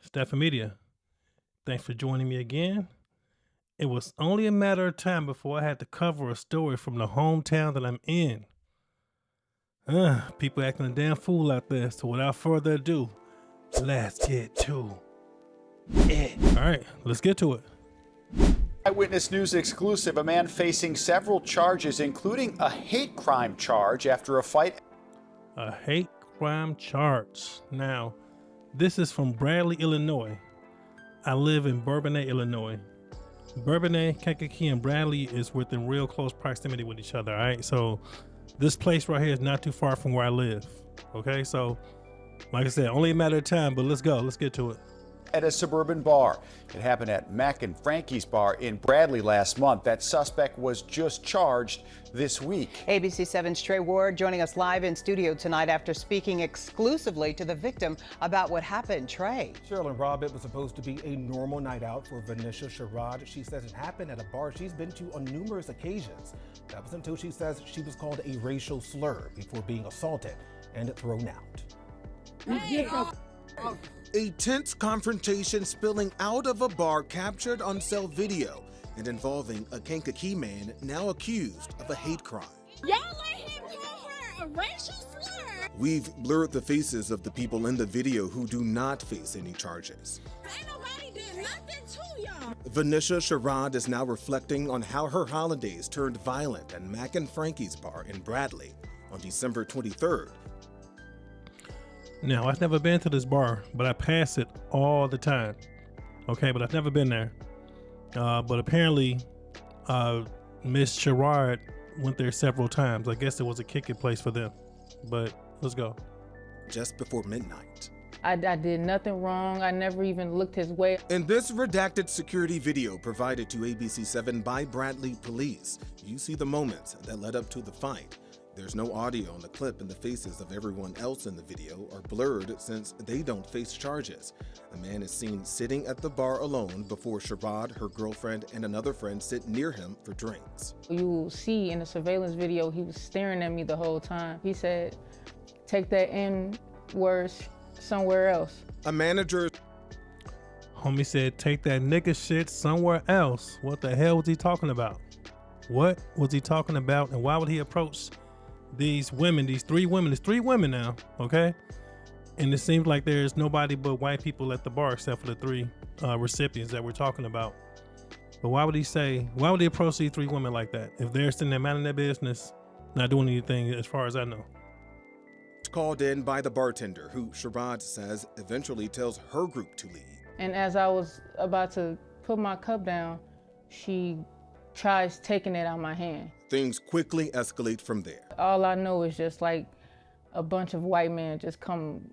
Stephan Media. Thanks for joining me again. It was only a matter of time before I had to cover a story from the hometown that I'm in. People acting a damn fool out there, so without further ado, let's get to it. All right, let's get to it. Eyewitness News exclusive, a man facing several charges, including a hate crime charge after a fight. A hate crime charge. Now, this is from Bradley, Illinois. I live in Bourbonnais, Illinois. Bourbonnais, Kankakee, and Bradley is within real close proximity with each other, all right? So this place right here is not too far from where I live, okay? So, like I said, only a matter of time, but let's go. Let's get to it. At a suburban bar. It happened at Mac and Frankie's bar in Bradley last month. That suspect was just charged this week. ABC7's Trey Ward joining us live in studio tonight after speaking exclusively to the victim about what happened. Trey. Cheryl and Rob, it was supposed to be a normal night out for Vanessa Sherrod. She says it happened at a bar she's been to on numerous occasions. That was until she says she was called a racial slur before being assaulted and thrown out. A tense confrontation spilling out of a bar captured on cell video and involving a Kankakee man now accused of a hate crime. Y'all let him call her a racial slur? We've blurred the faces of the people in the video who do not face any charges. Ain't nobody did nothing to y'all. Vanessa Sherrod is now reflecting on how her holidays turned violent at Mac and Frankie's bar in Bradley on December 23rd. Now, I've never been to this bar, but I pass it all the time. Okay, but I've never been there. But apparently, Miss Sherrod went there several times. I guess it was a kicking place for them. But let's go. Just before midnight. I did nothing wrong. I never even looked his way. In this redacted security video provided to ABC7 by Bradley police, you see the moments that led up to the fight. There's no audio on the clip, and the faces of everyone else in the video are blurred since they don't face charges. A man is seen sitting at the bar alone before Sherrod, her girlfriend, and another friend sit near him for drinks. You will see in the surveillance video, he was staring at me the whole time. He said, "Take that N-word somewhere else." A manager. Homie said, "Take that nigga shit somewhere else." What the hell was he talking about? What was he talking about, and why would he approach these women, these three women? There's three women now, okay? And it seems like there's nobody but white people at the bar except for the three recipients that we're talking about. But why would he approach these three women like that if they're sitting there minding their business, not doing anything as far as I know? Called in by the bartender, who Sherrod says eventually tells her group to leave. And as I was about to put my cup down, she tries taking it out of my hand. Things quickly escalate from there. All I know is just like a bunch of white men just come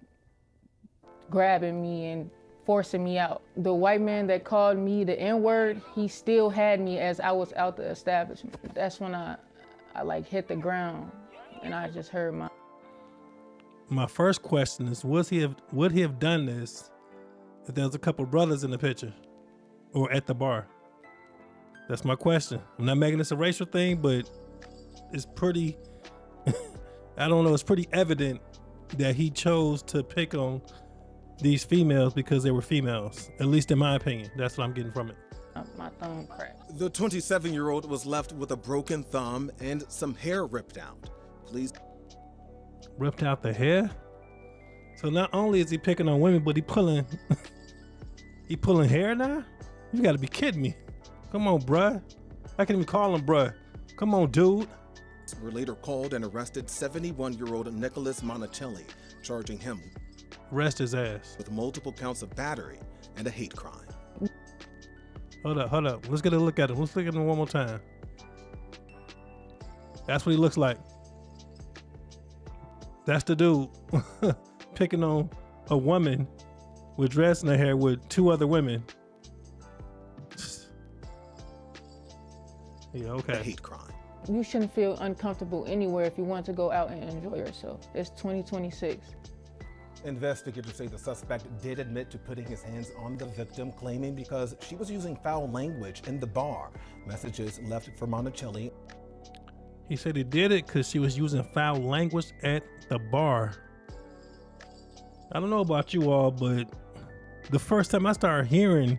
grabbing me and forcing me out. The white man that called me the N-word, he still had me as I was out the establishment. That's when I like hit the ground and I just heard My first question is, would he have done this if there was a couple brothers in the picture or at the bar? That's my question. I'm not making this a racial thing, but it's pretty, I don't know, it's pretty evident that he chose to pick on these females because they were females, at least in my opinion. That's what I'm getting from it. my thumb cracked. The 27-year-old was left with a broken thumb and some hair ripped out. Police Ripped out the hair? So not only is he picking on women, but he pulling hair now? You gotta be kidding me. Come on, bruh. I can't even call him bruh. Come on, dude. were later called and arrested 71-year-old Nicholas Monticelli, charging him Rest his ass. with multiple counts of battery and a hate crime. Hold up. Let's get a look at him. Let's look at him one more time. That's what he looks like. That's the dude picking on a woman with dress in her hair with two other women. Yeah, A okay. hate crime. You shouldn't feel uncomfortable anywhere if you want to go out and enjoy yourself. It's 2026. Investigators say the suspect did admit to putting his hands on the victim, claiming because she was using foul language in the bar. Messages left for Monticelli. He said he did it because she was using foul language at the bar. I don't know about you all, but the first time I started hearing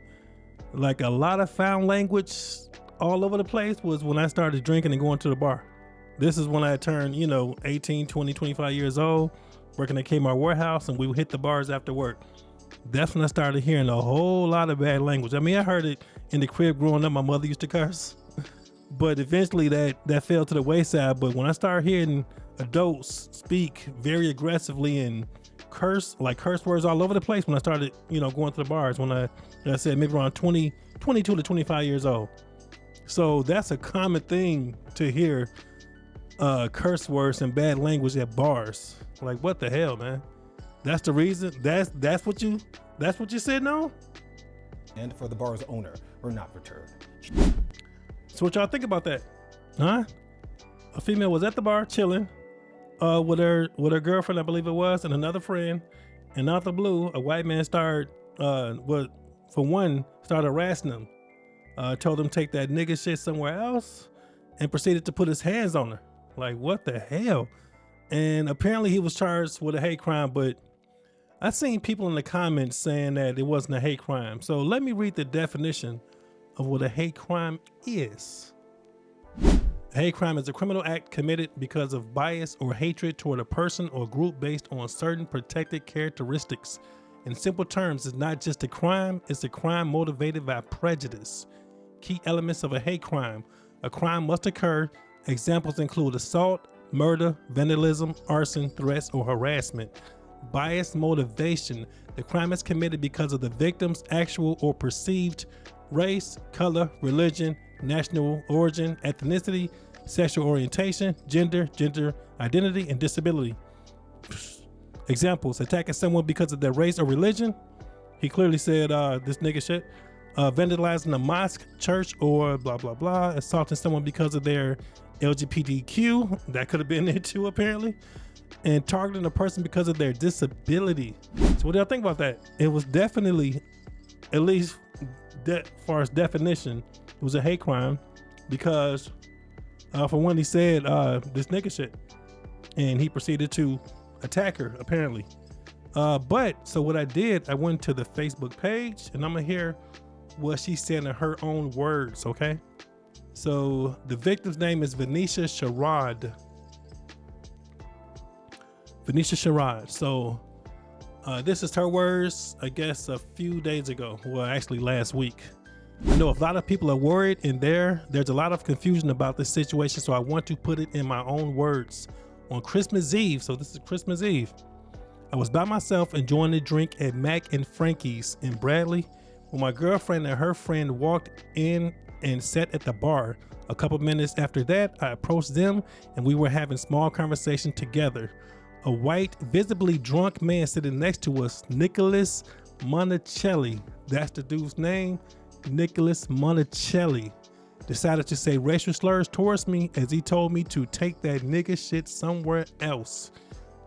like a lot of foul language all over the place was when I started drinking and going to the bar. This is when I turned, 18, 20, 25 years old, working at Kmart warehouse, and we would hit the bars after work. That's when I started hearing a whole lot of bad language. I mean, I heard it in the crib growing up. My mother used to curse, but eventually that fell to the wayside. But when I started hearing adults speak very aggressively and curse words all over the place, when I started, going to the bars, when I said maybe around 22 to 25 years old. So that's a common thing to hear, curse words and bad language at bars. Like, what the hell, man? That's the reason. That's what you said, no? And for the bar's owner were not returned. So what y'all think about that? Huh? A female was at the bar chilling, with her girlfriend, I believe it was, and another friend. And out the blue, a white man started harassing them. Told them take that nigga shit somewhere else, and proceeded to put his hands on her. Like, what the hell? And apparently he was charged with a hate crime, but I seen people in the comments saying that it wasn't a hate crime. So let me read the definition of what a hate crime is. A hate crime is a criminal act committed because of bias or hatred toward a person or group based on certain protected characteristics. In simple terms, it's not just a crime, it's a crime motivated by prejudice. Key elements of a hate crime. A crime must occur. Examples include assault, murder, vandalism, arson, threats, or harassment. Bias motivation. The crime is committed because of the victim's actual or perceived race, color, religion, national origin, ethnicity, sexual orientation, gender identity, and disability. Examples: attacking someone because of their race or religion. He clearly said this nigga shit. Vandalizing a mosque, church, or blah blah blah. Assaulting someone because of their LGBTQ. That could have been it too, apparently. And targeting a person because of their disability. So what do y'all think about that? It was definitely, at least as far as definition, it was a hate crime because for one, he said this nigga shit, and he proceeded to attack her, apparently. But so what I did, I went to the Facebook page, and I'm gonna hear what she said in her own words, okay? So the victim's name is Venetia Sherrod. Venetia Sherrod. So this is her words, I guess, a few days ago. Well, actually last week. I know a lot of people are worried, and there's a lot of confusion about this situation, so I want to put it in my own words. On Christmas Eve, so this is Christmas Eve, I was by myself enjoying a drink at Mac and Frankie's in Bradley when my girlfriend and her friend walked in and sat at the bar. A couple minutes after that, I approached them and we were having small conversation together. A white, visibly drunk man sitting next to us, Nicholas Monticelli, that's the dude's name, Nicholas Monticelli, decided to say racial slurs towards me as he told me to take that nigga shit somewhere else.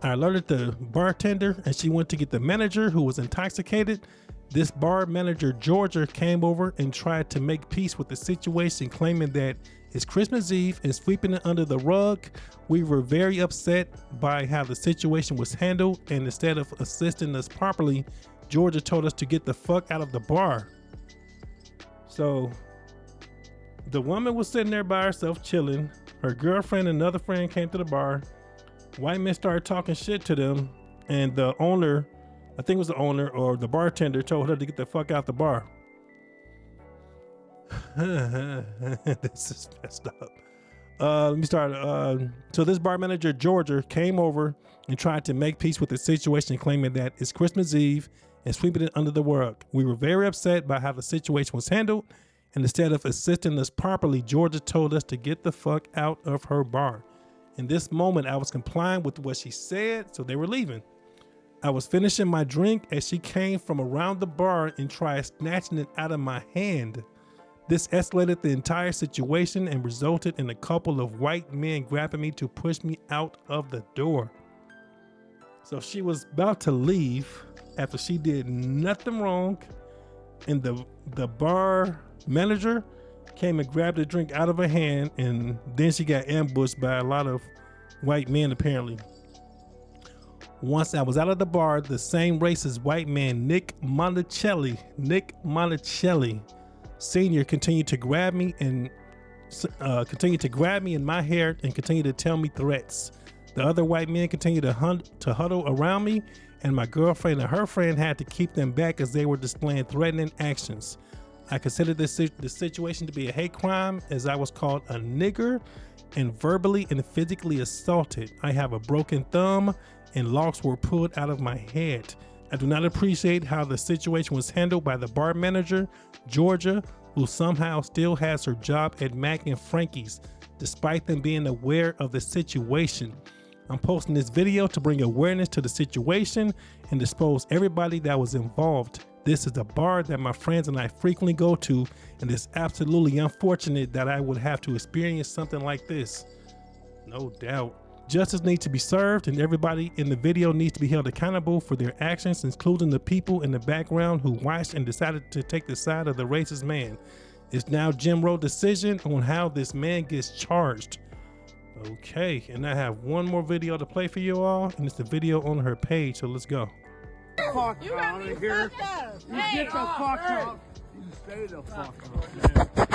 I alerted the bartender and she went to get the manager, who was intoxicated. This bar manager, Georgia, came over and tried to make peace with the situation, claiming that it's Christmas Eve and sweeping it under the rug. We were very upset by how the situation was handled, and instead of assisting us properly, Georgia told us to get the fuck out of the bar. So the woman was sitting there by herself chilling. Her girlfriend and another friend came to the bar. White men started talking shit to them, and the owner, I think it was the owner or the bartender, told her to get the fuck out the bar. This is messed up. Let me start. So this bar manager, Georgia, came over and tried to make peace with the situation, claiming that it's Christmas Eve and sweeping it under the rug. We were very upset by how the situation was handled, and instead of assisting us properly, Georgia told us to get the fuck out of her bar. In this moment, I was complying with what she said, so they were leaving. I was finishing my drink as she came from around the bar and tried snatching it out of my hand. This escalated the entire situation and resulted in a couple of white men grabbing me to push me out of the door. So she was about to leave after she did nothing wrong, and the bar manager came and grabbed the drink out of her hand, and then she got ambushed by a lot of white men, apparently. Once I was out of the bar, the same racist white man, Nick Monticelli Sr. continued to grab me in my hair and continued to tell me threats. The other white men continued to huddle around me, and my girlfriend and her friend had to keep them back as they were displaying threatening actions. I considered this situation to be a hate crime, as I was called a nigger and verbally and physically assaulted. I have a broken thumb and locks were pulled out of my head. I do not appreciate how the situation was handled by the bar manager, Georgia, who somehow still has her job at Mac and Frankie's, despite them being aware of the situation. I'm posting this video to bring awareness to the situation and expose everybody that was involved. This is a bar that my friends and I frequently go to, and it's absolutely unfortunate that I would have to experience something like this. No doubt. Justice needs to be served, and everybody in the video needs to be held accountable for their actions, including the people in the background who watched and decided to take the side of the racist man. It's now Jim Ro's decision on how this man gets charged. Okay, and I have one more video to play for you all, and it's the video on her page, so let's go. Fuck you out of here. You get the fuck up. You stay the fuck up, man.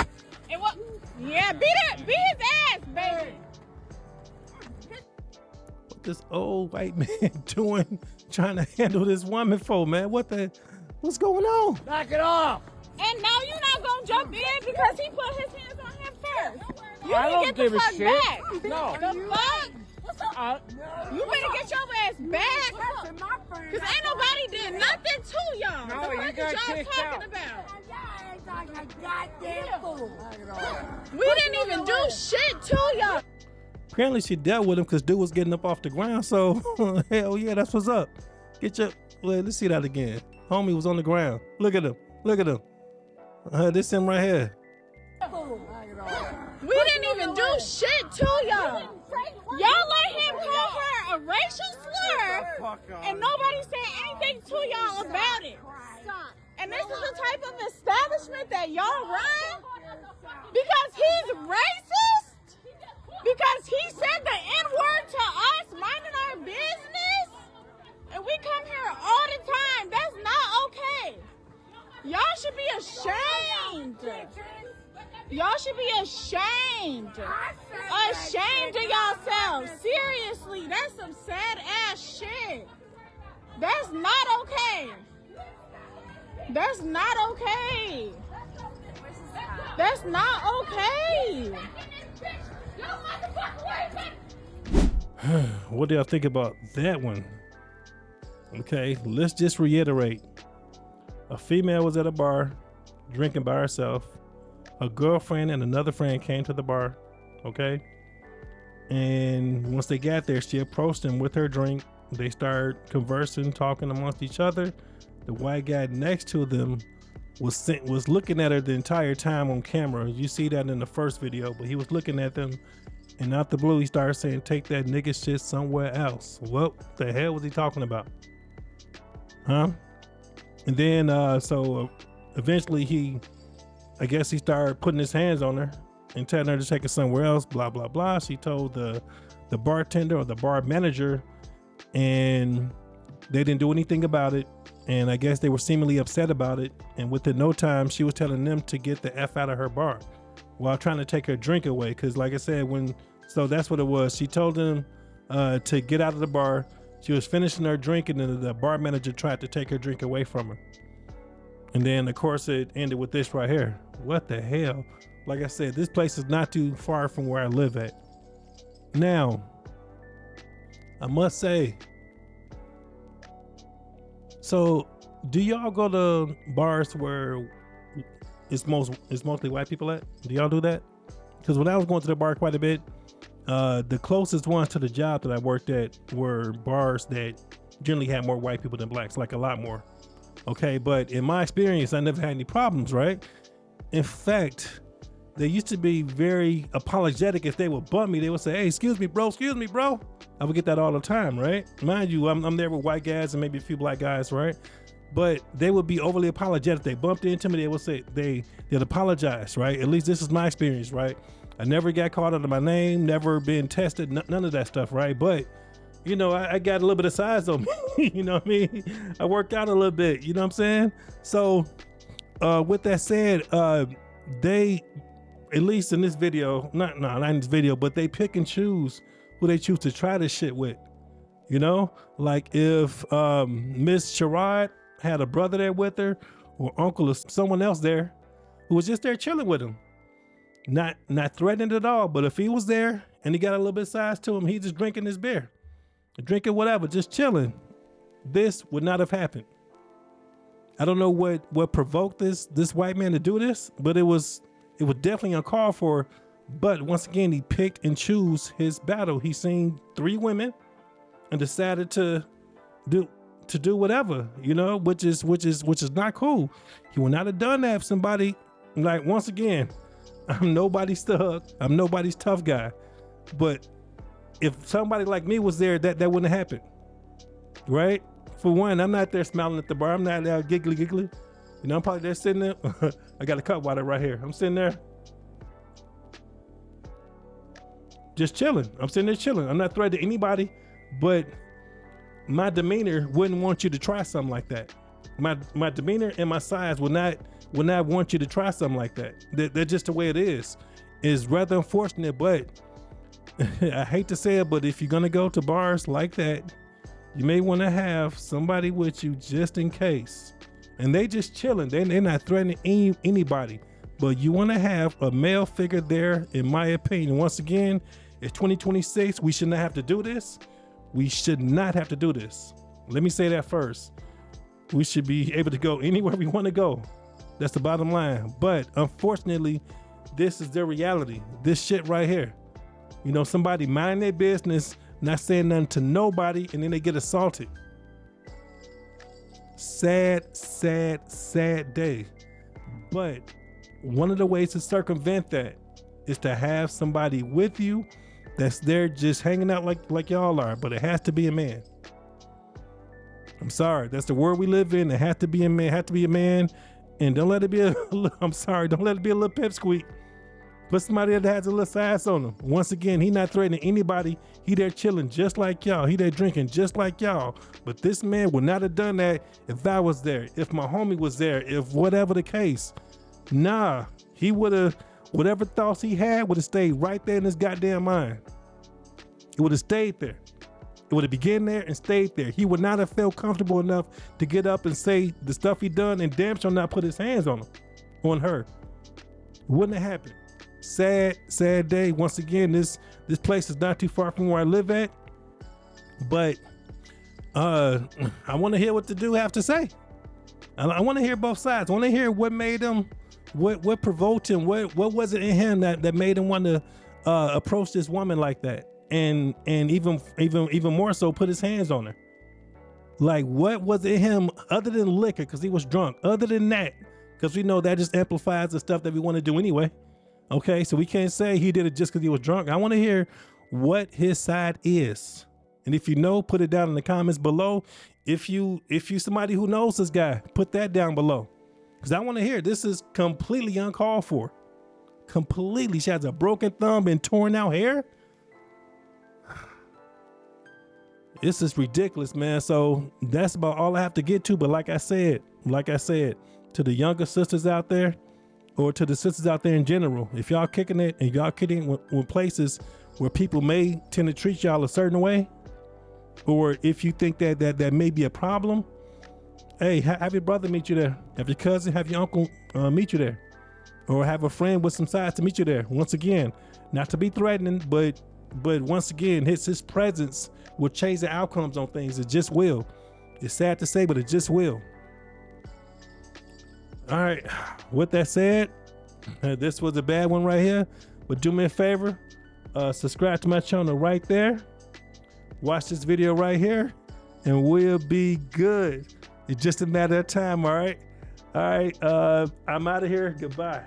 And what? Yeah, beat his ass, baby. What this old white man doing, trying to handle this woman for, man? What's going on? Knock it off. And now you're not gonna jump in because he put his hands on him first. You I don't get give the a fuck shit. back. No. The fuck? You better get your ass back. Cause ain't nobody did nothing to y'all. No, the you fuck got is y'all kicked talking out. about? Goddamn fool. We didn't even do shit to y'all. Apparently she dealt with him because dude was getting up off the ground, so hell yeah, that's what's up. Let's see that again. Homie was on the ground. Look at him. This him right here. We didn't even do shit to y'all. Y'all let him call her a racial slur, and nobody said anything to y'all about it. And this is the type of establishment that y'all run? Because he's racist? Because he said the N-word to us, minding our business? And we come here all the time. That's not okay. Y'all should be ashamed. Y'all should be ashamed. Ashamed of yourselves. Seriously, that's some sad ass shit. That's not okay. That's not okay. That's not okay. What do y'all think about that one? Okay, let's just reiterate. A female was at a bar drinking by herself. A girlfriend and another friend came to the bar, okay? And once they got there, she approached him with her drink. They started conversing, talking amongst each other. The white guy next to them was looking at her the entire time on camera. You see that in the first video, but he was looking at them, and out the blue, he started saying, "Take that nigga shit somewhere else." What the hell was he talking about? Huh? And then, eventually I guess he started putting his hands on her and telling her to take it somewhere else, blah, blah, blah. She told the bartender or the bar manager, and they didn't do anything about it. And I guess they were seemingly upset about it. And within no time, she was telling them to get the F out of her bar while trying to take her drink away. Cause like I said, so that's what it was. She told them to get out of the bar. She was finishing her drink, and then the bar manager tried to take her drink away from her. And then, of course, it ended with this right here. What the hell? Like I said, this place is not too far from where I live at. Now, I must say, so do y'all go to bars where it's mostly white people at? Do y'all do that? Because when I was going to the bar quite a bit, the closest ones to the job that I worked at were bars that generally had more white people than blacks, like a lot more. Okay, but in my experience, I never had any problems, right? In fact, they used to be very apologetic. If they would bump me, they would say, "Hey, excuse me, bro. I would get that all the time, right? Mind you, I'm there with white guys and maybe a few black guys, right? But they would be overly apologetic. They bumped into me, they would say, they'd apologize, right? At least this is my experience, right? I never got called out of my name, never been tested, none of that stuff, right? But you know, I got a little bit of size on me. You know what I mean? I worked out a little bit, you know what I'm saying? So with that said, they, at least in this video, not in this video, but they pick and choose who they choose to try this shit with. You know, like if Miss Sherrod had a brother there with her, or uncle or someone else there who was just there chilling with him, not threatening at all, but if he was there and he got a little bit of size to him, he just drinking his beer, drinking whatever, just chilling, this would not have happened. I don't know what provoked this white man to do this, but it was definitely uncalled for. But once again, he picked and choose his battle. He seen 3 women and decided to do whatever, you know, which is not cool. He would not have done that if somebody, like, once again, I'm nobody's thug, I'm nobody's tough guy, but if somebody like me was there, that wouldn't have happened, right? For one, I'm not there smiling at the bar. I'm not there giggly. You know, I'm probably there sitting there. I got a cup water right here. I'm sitting there just chilling. I'm sitting there chilling. I'm not threatening anybody, but my demeanor wouldn't want you to try something like that. My demeanor and my size would not want you to try something like that. That's just the way it is. It's rather unfortunate, but I hate to say it, but if you're gonna go to bars like that, you may want to have somebody with you just in case. And they just chilling. They're not threatening anybody, but you want to have a male figure there, in my opinion. Once again, it's 2026. We should not have to do this. We should not have to do this. Let me say that first. We should be able to go anywhere we want to go. That's the bottom line. But unfortunately, this is their reality. This shit right here. You know, somebody mind their business, not saying nothing to nobody, and then they get assaulted. Sad day. But one of the ways to circumvent that is to have somebody with you that's there just hanging out like y'all are, but it has to be a man. I'm sorry, that's the world we live in. It has to be a man, and don't let it be don't let it be a little pipsqueak. Put somebody that has a little size on him. Once again, he not threatening anybody. He there chilling just like y'all. He there drinking just like y'all. But this man would not have done that if I was there, if my homie was there, if whatever the case. Nah, he would have, whatever thoughts he had would have stayed right there in his goddamn mind. It would have stayed there. It would have begun there and stayed there. He would not have felt comfortable enough to get up and say the stuff he done, and damn sure not put his hands on him, on her. It wouldn't have happened. Sad day. Once again, this place is not too far from where I live at, but I want to hear what the dude have to say. I want to hear both sides. I want to hear what made him, what provoked him, what was it in him that made him want to approach this woman like that, and even more so put his hands on her. Like, what was it in him other than liquor, because he was drunk? Other than that, because we know that just amplifies the stuff that we want to do anyway. Okay, so we can't say he did it just because he was drunk. I want to hear what his side is. And if you know, put it down in the comments below. If you somebody who knows this guy, put that down below. Because I want to hear. This is completely uncalled for. Completely. She has a broken thumb and torn out hair. This is ridiculous, man. So that's about all I have to get to. But like I said, to the younger sisters out there, or to the sisters out there in general, if y'all kicking it and y'all kidding with places where people may tend to treat y'all a certain way, or if you think that may be a problem, hey, have your brother meet you there. Have your cousin, have your uncle meet you there. Or have a friend with some size to meet you there. Once again, not to be threatening, but once again, his presence will change the outcomes on things. It just will. It's sad to say, but it just will. All right, with that said, this was a bad one right here, but do me a favor, subscribe to my channel right there, watch this video right here, and we'll be good. It's just a matter of time. All right, I'm out of here. Goodbye.